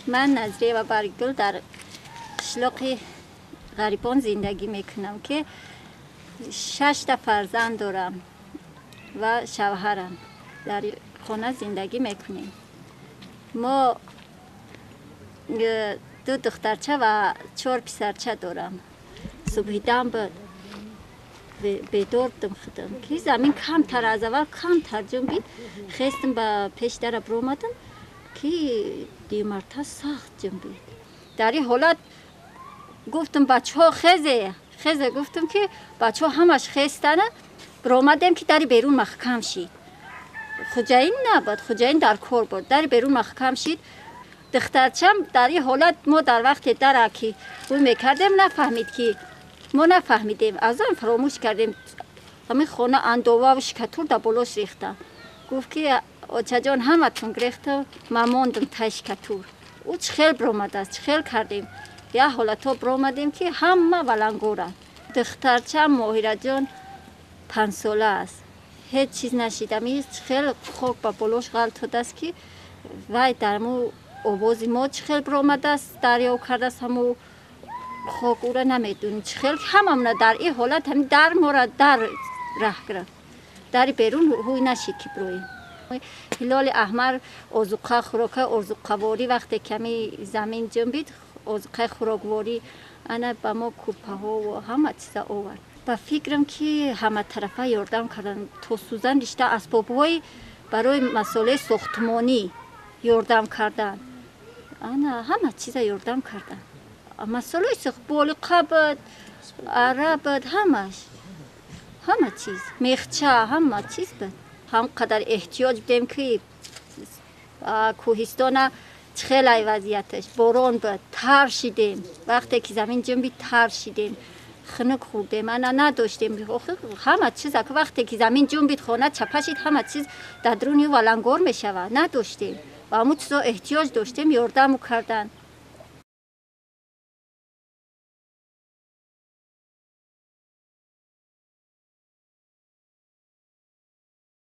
من نظریه و برگل در قشلاق غریبان زندگی میکنم که 6 فرزند دارم و شوهرم در خانه زندگی میکنیم. ما 2 دخترچه و 4 پسرچه دارم. صبح دم بیدار بودم خودم که زمین کمتر از اول کمتر جنبید. خواستم به پیش در برآمدم که دیمرتا سخت جنبید. در این حالت گفتم بچه ها خیزه گفتم که بچه ها همش خستنه. برآمدم که در بیرون محکم شید. خوجاین نبود، خوجاین در کار بود. در بیرون محکم شید. دخترچم در این حالت ما در وقت در که اون میکردیم نفهمید که ما نفهمیدیم. از آن فراموش کردیم. همین خانه اندوه و شکتور در بالاش ریختم. گفت که آچه جان همه تون گرفته من ماندم تای شکتور. او چخیل برآمده است، چخیل کردیم. یه حالت ها برآمدیم که همه ولنگورن. دخترچم ماهیره جان 5 ساله است. هیچ چیز نشیدم. این چخیل خاک با بالاش غلط است که وای در مو آوازی ما چخیل برآمده است دریا کرده است همو خاک او را نمیدونیم چخیل همه در این حالت همین در ما را در راه گرفت. در بیرون هوی نشید که برویم. هلال احمر آذوقه خوراکه آذوقه‌واری وقتی کمی زمین جنبید آذوقه خوراکواری انا به ما کوپه ها و همه چیز آورد. با فکرم که همه طرفه یاردم کردن تا سوزن رشته اسباب‌های برای مسئله ساختمانی یاردم کردن. انا همه چیز یاردم کردن. مسئله بالقه بود، عرب بود، همه چیز میخچه همه چیز بود. هم قدر احتیاج بودیم که کوهستان خیلی وضعیتش باران بود ترشیدیم. وقتی که زمین جنبید ترشیدیم خنک خوردیم انا نداشتیم. همه چیز که وقتی که زمین جنبید خانه چپشید همه چیز در درون ولنگار میشود نداشتیم و همون چیزا احتیاج داشتیم یاردم کردن.